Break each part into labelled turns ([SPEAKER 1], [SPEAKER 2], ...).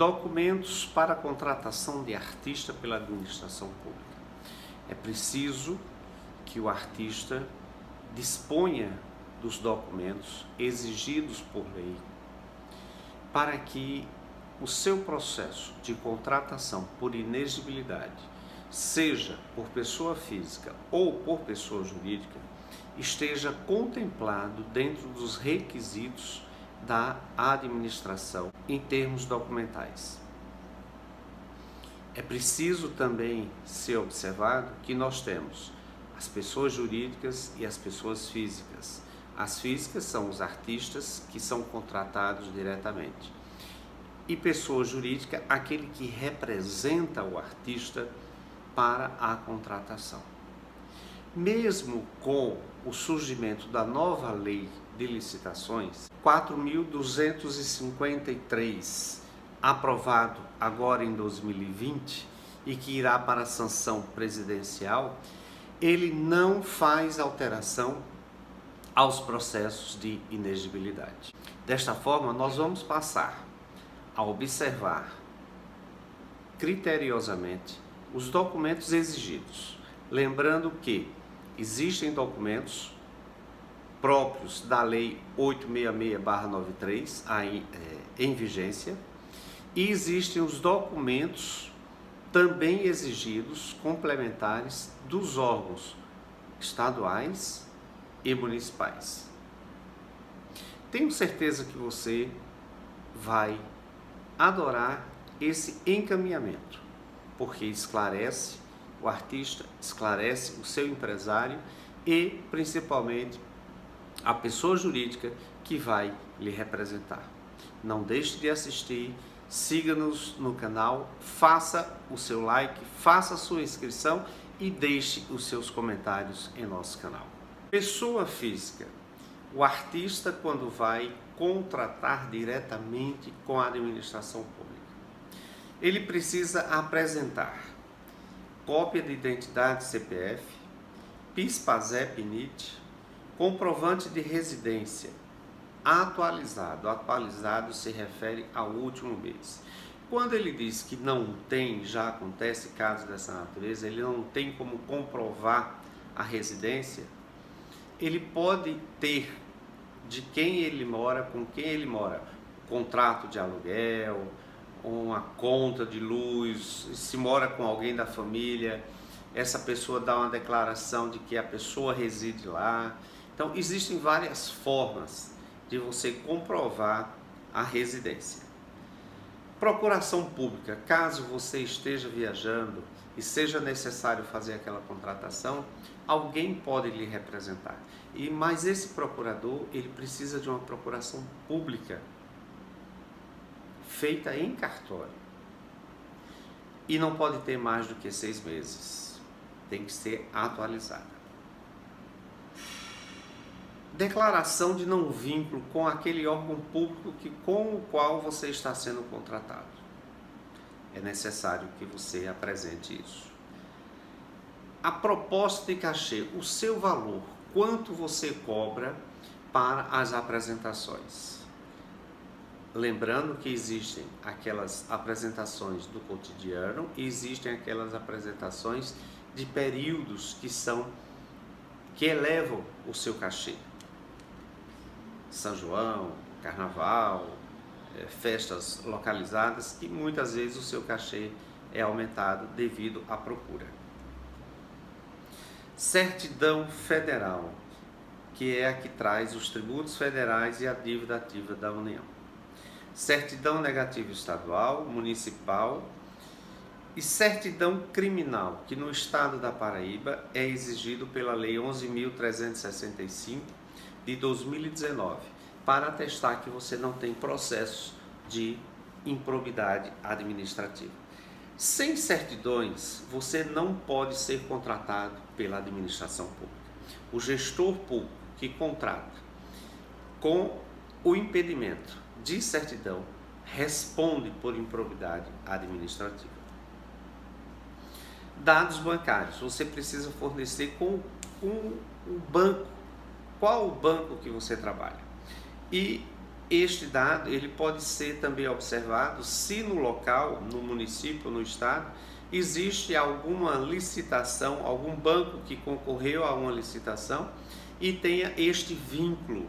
[SPEAKER 1] Documentos para a contratação de artista pela administração pública. É preciso que o artista disponha dos documentos exigidos por lei para que o seu processo de contratação por inexigibilidade, seja por pessoa física ou por pessoa jurídica, esteja contemplado dentro dos requisitos da administração em termos documentais. É preciso também ser observado que nós temos as pessoas jurídicas e as pessoas físicas. As físicas são os artistas que são contratados diretamente. E pessoa jurídica, aquele que representa o artista para a contratação. Mesmo com o surgimento da nova lei de licitações, 4.253, aprovado agora em 2020 e que irá para a sanção presidencial, ele não faz alteração aos processos de inexigibilidade. Desta forma, nós vamos passar a observar criteriosamente os documentos exigidos, lembrando que existem documentos próprios da Lei 866/93 em vigência, e existem os documentos também exigidos complementares dos órgãos estaduais e municipais. Tenho certeza que você vai adorar esse encaminhamento, porque esclarece o artista, esclarece o seu empresário e principalmente a pessoa jurídica que vai lhe representar. Não deixe de assistir, siga-nos no canal, faça o seu like, faça a sua inscrição e deixe os seus comentários em nosso canal. Pessoa física. O artista, quando vai contratar diretamente com a administração pública, ele precisa apresentar cópia de identidade CPF, PIS/PASEP/NIT, comprovante de residência atualizado. Atualizado se refere ao último mês. Quando ele diz que não tem, já acontece casos dessa natureza, ele não tem como comprovar a residência, ele pode ter de quem ele mora, com quem ele mora, contrato de aluguel, uma conta de luz, se mora com alguém da família, essa pessoa dá uma declaração de que a pessoa reside lá. Então, existem várias formas de você comprovar a residência. Procuração pública. Caso você esteja viajando e seja necessário fazer aquela contratação, alguém pode lhe representar. Mas esse procurador, ele precisa de uma procuração pública feita em cartório. E não pode ter mais do que 6 meses. Tem que ser atualizada. Declaração de não vínculo com aquele órgão público com o qual você está sendo contratado. É necessário que você apresente isso. A proposta de cachê, o seu valor, quanto você cobra para as apresentações. Lembrando que existem aquelas apresentações do cotidiano e existem aquelas apresentações de períodos que elevam o seu cachê. São João, Carnaval, festas localizadas, que muitas vezes o seu cachê é aumentado devido à procura. Certidão federal, que é a que traz os tributos federais e a dívida ativa da União. Certidão negativa estadual, municipal e certidão criminal, que no estado da Paraíba é exigido pela Lei 11.365 de 2019, para atestar que você não tem processo de improbidade administrativa. Sem certidões, você não pode ser contratado pela administração pública. O gestor público que contrata com o impedimento de certidão responde por improbidade administrativa. Dados bancários, você precisa fornecer com o banco. Qual o banco que você trabalha? E Este dado ele pode ser também observado se no local, no município, no estado, existe alguma licitação, algum banco que concorreu a uma licitação e tenha este vínculo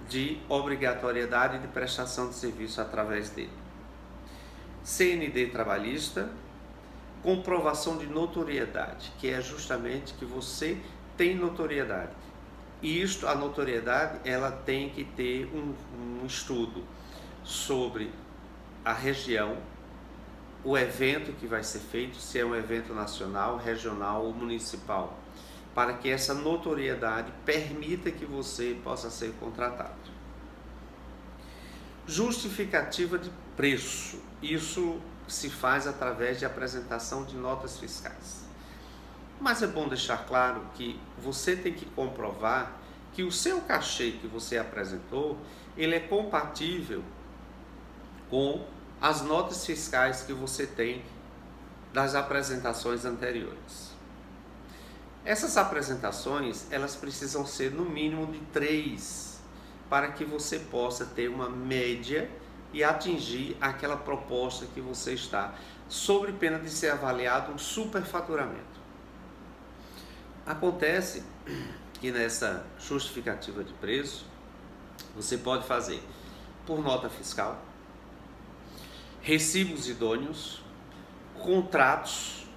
[SPEAKER 1] de obrigatoriedade de prestação de serviço através dele. CND trabalhista, comprovação de notoriedade, que é justamente que você tem notoriedade. E isto, a notoriedade, ela tem que ter um estudo sobre a região, o evento que vai ser feito, se é um evento nacional, regional ou municipal, para que essa notoriedade permita que você possa ser contratado. Justificativa de preço. Isso se faz através de apresentação de notas fiscais. Mas é bom deixar claro que você tem que comprovar que o seu cachê que você apresentou, ele é compatível com as notas fiscais que você tem das apresentações anteriores. Essas apresentações, elas precisam ser no mínimo de 3, para que você possa ter uma média e atingir aquela proposta que você está, sob pena de ser avaliado um superfaturamento. Acontece que nessa justificativa de preço, você pode fazer por nota fiscal, recibos idôneos, contratos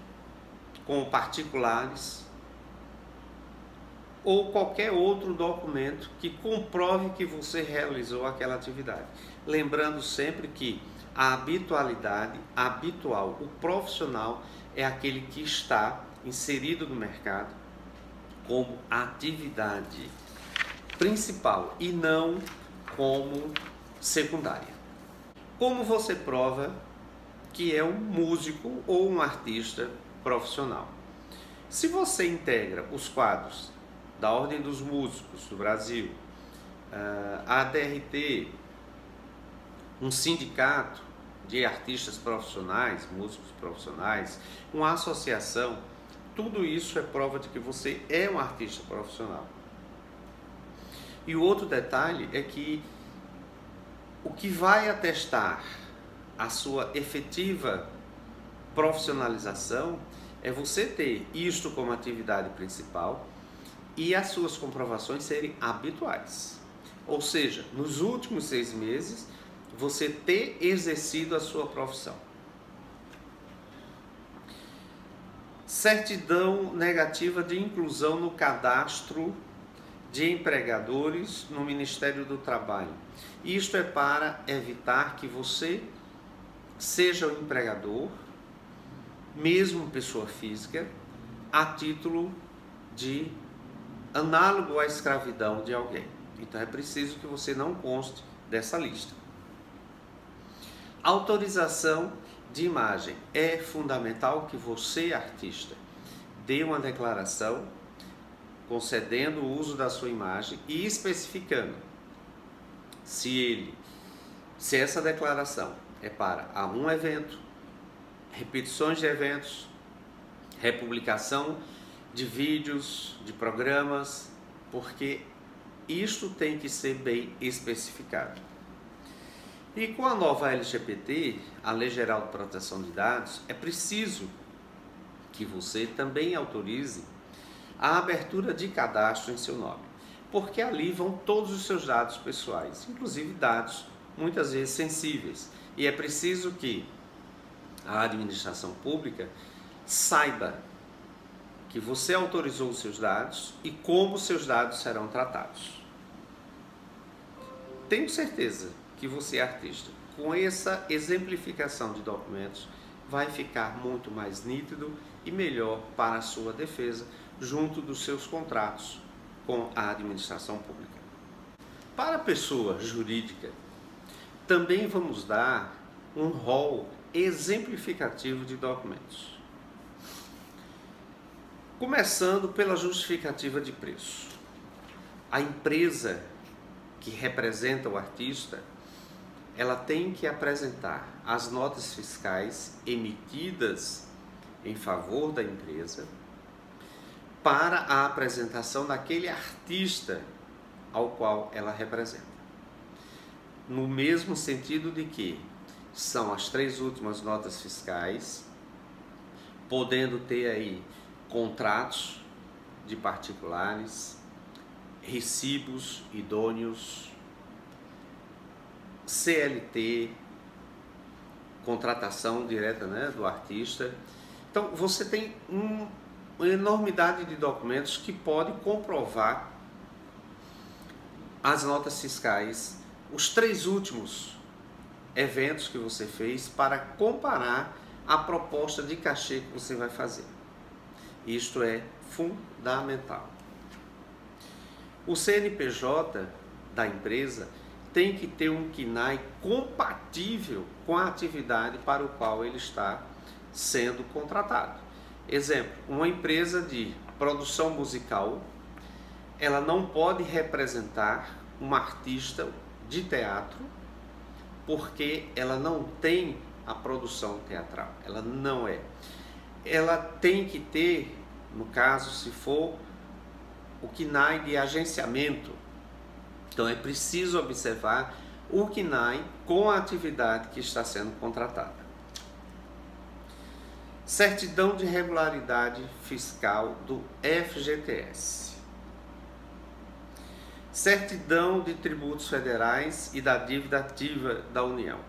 [SPEAKER 1] com particulares ou qualquer outro documento que comprove que você realizou aquela atividade. Lembrando sempre que a habitualidade, habitual, o profissional é aquele que está inserido no mercado como atividade principal e não como secundária. Como você prova que é um músico ou um artista profissional? Se você integra os quadros da Ordem dos Músicos do Brasil, a ADRT, um sindicato de artistas profissionais, músicos profissionais, uma associação, tudo isso é prova de que você é um artista profissional. E o outro detalhe é que o que vai atestar a sua efetiva profissionalização é você ter isto como atividade principal e as suas comprovações serem habituais. Ou seja, nos últimos 6 meses, você ter exercido a sua profissão. Certidão negativa de inclusão no cadastro de empregadores no Ministério do Trabalho. Isto é para evitar que você seja o empregador, mesmo pessoa física, a título de análogo à escravidão de alguém. Então é preciso que você não conste dessa lista. Autorização de imagem. É fundamental que você, artista, dê uma declaração concedendo o uso da sua imagem e especificando se essa declaração é para um evento, repetições de eventos, republicação de vídeos, de programas, porque isto tem que ser bem especificado. E com a nova LGPD, a Lei Geral de Proteção de Dados, é preciso que você também autorize a abertura de cadastro em seu nome, porque ali vão todos os seus dados pessoais, inclusive dados muitas vezes sensíveis, e é preciso que a administração pública saiba que você autorizou os seus dados e como seus dados serão tratados. Tenho certeza que você, artista, com essa exemplificação de documentos, vai ficar muito mais nítido e melhor para a sua defesa junto dos seus contratos com a administração pública. Para a pessoa jurídica, também vamos dar um rol exemplificativo de documentos. Começando pela justificativa de preço. A empresa que representa o artista, ela tem que apresentar as notas fiscais emitidas em favor da empresa para a apresentação daquele artista ao qual ela representa. no mesmo sentido de que são as 3 últimas notas fiscais, podendo ter aí contratos de particulares, recibos idôneos, CLT, contratação direta, né, do artista. Então você tem uma enormidade de documentos que pode comprovar as notas fiscais, os 3 últimos eventos que você fez, para comparar a proposta de cachê que você vai fazer. Isto é fundamental. O CNPJ da empresa tem que ter um CNAE compatível com a atividade para o qual ele está sendo contratado. Exemplo, uma empresa de produção musical, ela não pode representar uma artista de teatro porque ela não tem a produção teatral, ela não é. Ela tem que ter, no caso, se for o CNAE de agenciamento. Então é preciso observar o CNAE com a atividade que está sendo contratada. Certidão de regularidade fiscal do FGTS. Certidão de tributos federais e da dívida ativa da União.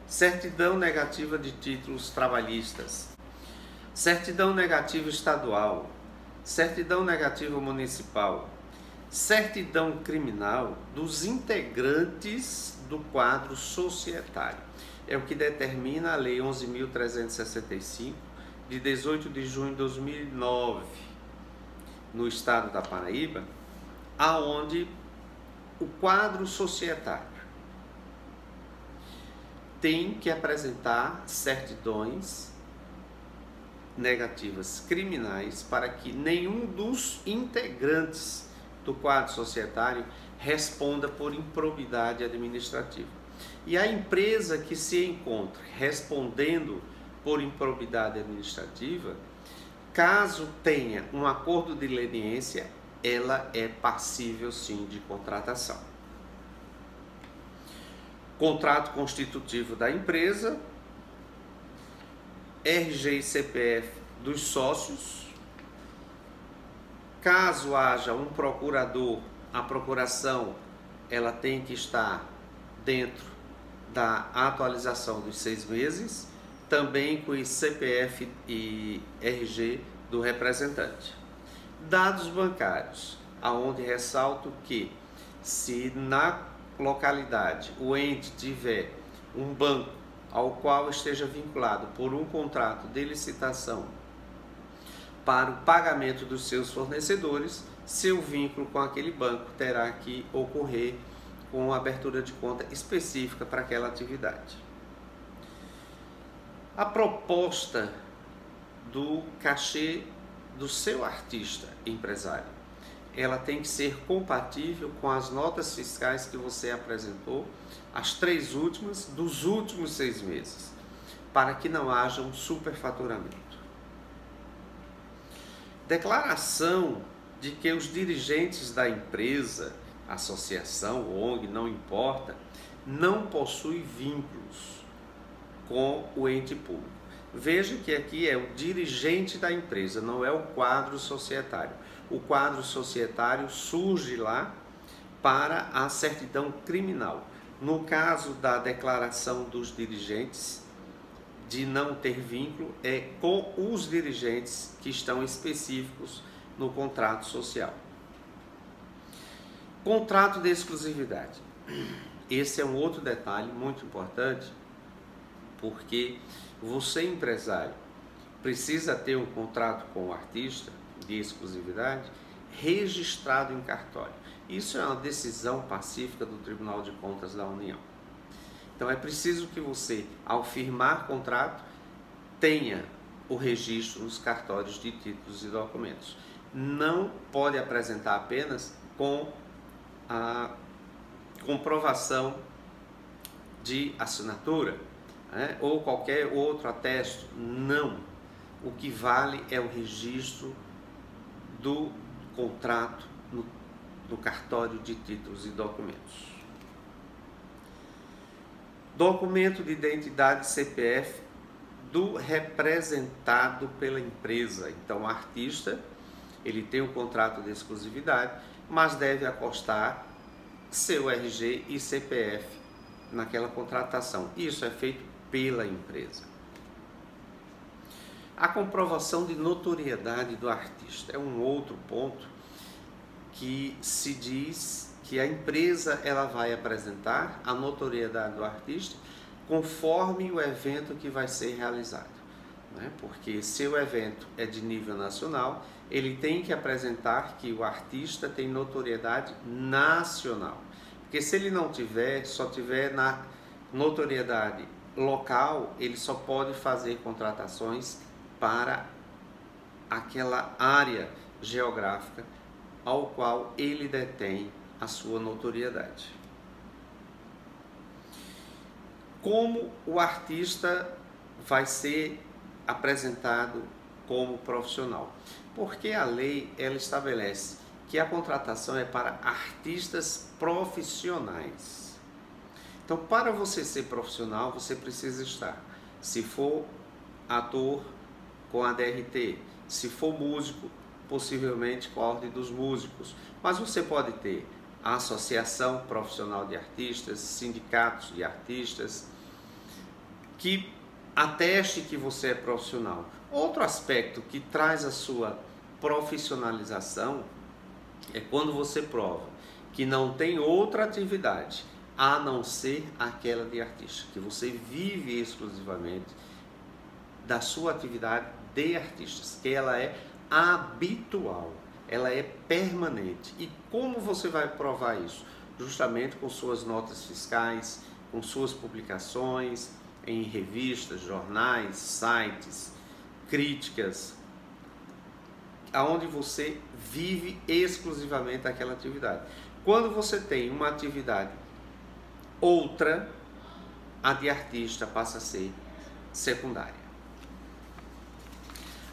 [SPEAKER 1] Certidão negativa de títulos trabalhistas. Certidão negativa estadual. Certidão negativa municipal. Certidão criminal dos integrantes do quadro societário. É o que determina a Lei 11.365, de 18 de junho de 2009, no estado da Paraíba, aonde o quadro societário tem que apresentar certidões negativas criminais para que nenhum dos integrantes do quadro societário responda por improbidade administrativa. E a empresa que se encontra respondendo por improbidade administrativa, caso tenha um acordo de leniência, ela é passível sim de contratação. Contrato constitutivo da empresa, RG e CPF dos sócios. Caso haja um procurador, a procuração ela tem que estar dentro da atualização dos 6 meses, também com o CPF e RG do representante. Dados bancários, aonde ressalto que se na localidade o ente tiver um banco ao qual esteja vinculado por um contrato de licitação para o pagamento dos seus fornecedores, seu vínculo com aquele banco terá que ocorrer com abertura de conta específica para aquela atividade. A proposta do cachê do seu artista empresário, ela tem que ser compatível com as notas fiscais que você apresentou, as 3 últimas dos últimos 6 meses, para que não haja um superfaturamento. Declaração de que os dirigentes da empresa, associação, ONG, não importa, não possuem vínculos com o ente público. Veja que aqui é o dirigente da empresa, não é o quadro societário. O quadro societário surge lá para a certidão criminal. No caso da declaração dos dirigentes de não ter vínculo, é com os dirigentes que estão específicos no contrato social. Contrato de exclusividade. Esse é um outro detalhe muito importante, porque você, empresário, precisa ter um contrato com o artista de exclusividade registrado em cartório. Isso é uma decisão pacífica do Tribunal de Contas da União. Então é preciso que você, ao firmar contrato, tenha o registro nos cartórios de títulos e documentos. Não pode apresentar apenas com a comprovação de assinatura, né, ou qualquer outro atesto. Não. O que vale é o registro do contrato no cartório de títulos e documentos. Documento de identidade CPF do representado pela empresa. Então, o artista, ele tem um contrato de exclusividade, mas deve acostar seu RG e CPF naquela contratação. Isso é feito pela empresa. A comprovação de notoriedade do artista é um outro ponto que se diz que a empresa ela vai apresentar a notoriedade do artista conforme o evento que vai ser realizado, né? Porque se o evento é de nível nacional, ele tem que apresentar que o artista tem notoriedade nacional. Porque se ele não tiver, só tiver na notoriedade local, ele só pode fazer contratações para aquela área geográfica ao qual ele detém a sua notoriedade. Como o artista vai ser apresentado como profissional? Porque a lei ela estabelece que a contratação é para artistas profissionais. Então, para você ser profissional, você precisa estar, se for ator, com a DRT, se for músico, possivelmente com a Ordem dos Músicos, mas você pode ter a Associação Profissional de Artistas, sindicatos de artistas, que ateste que você é profissional. Outro aspecto que traz a sua profissionalização é quando você prova que não tem outra atividade a não ser aquela de artista, que você vive exclusivamente da sua atividade de artistas, que ela é habitual, ela é permanente. E como você vai provar isso? Justamente com suas notas fiscais, com suas publicações em revistas, jornais, sites, críticas, aonde você vive exclusivamente aquela atividade. Quando você tem uma atividade outra, a de artista passa a ser secundária.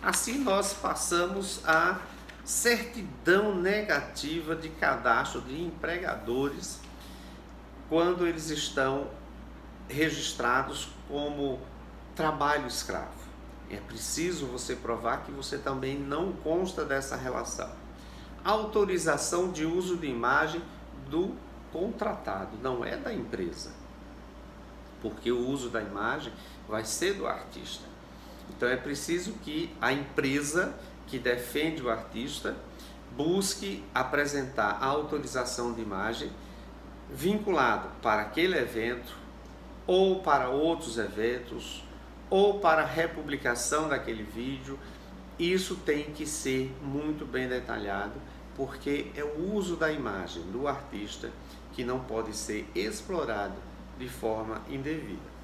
[SPEAKER 1] Assim nós passamos a certidão negativa de cadastro de empregadores quando eles estão registrados como trabalho escravo. É preciso você provar que você também não consta dessa relação. Autorização de uso de imagem do contratado, não é da empresa, porque o uso da imagem vai ser do artista. Então é preciso que a empresa que defende o artista busque apresentar a autorização de imagem vinculado para aquele evento ou para outros eventos ou para a republicação daquele vídeo. Isso tem que ser muito bem detalhado, porque é o uso da imagem do artista que não pode ser explorado de forma indevida.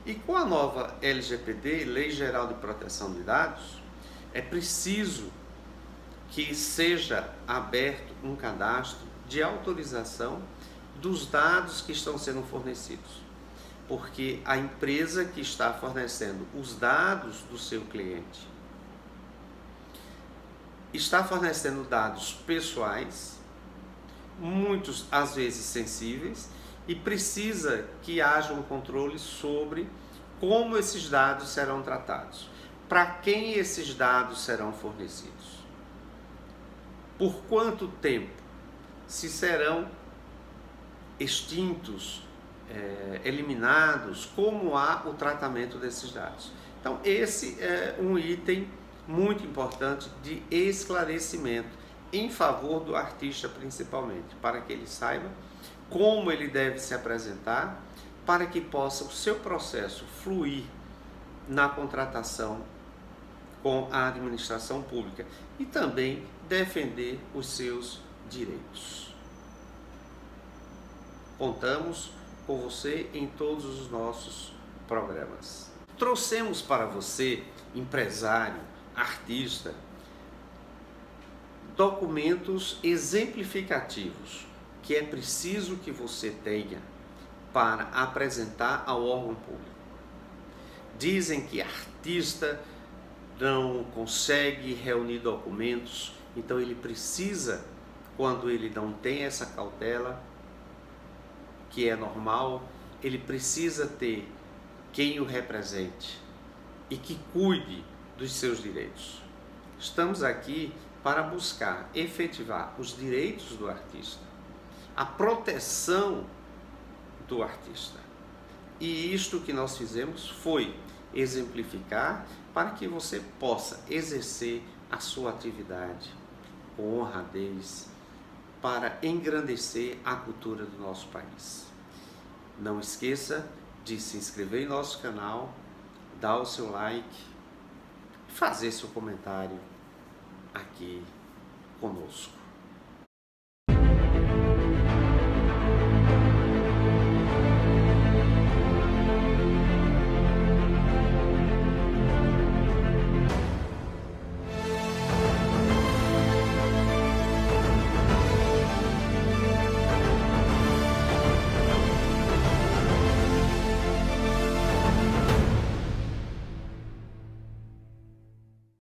[SPEAKER 1] E com a nova LGPD, Lei Geral de Proteção de Dados, é preciso que seja aberto um cadastro de autorização dos dados que estão sendo fornecidos. Porque a empresa que está fornecendo os dados do seu cliente está fornecendo dados pessoais, muitos às vezes sensíveis, e precisa que haja um controle sobre como esses dados serão tratados, para quem esses dados serão fornecidos, por quanto tempo, se serão extintos, eliminados, como há o tratamento desses dados. Então esse é um item muito importante de esclarecimento em favor do artista, principalmente, para que ele saiba como ele deve se apresentar, para que possa o seu processo fluir na contratação com a administração pública e também defender os seus direitos. Contamos com você em todos os nossos programas. Trouxemos para você, empresário, artista, documentos exemplificativos que é preciso que você tenha para apresentar ao órgão público. Dizem que artista não consegue reunir documentos, então ele precisa, quando ele não tem essa cautela, que é normal, ele precisa ter quem o represente e que cuide dos seus direitos. Estamos aqui para buscar efetivar os direitos do artista, a proteção do artista. E isto que nós fizemos foi exemplificar para que você possa exercer a sua atividade com honradez para engrandecer a cultura do nosso país. Não esqueça de se inscrever em nosso canal, dar o seu like, fazer seu comentário aqui conosco.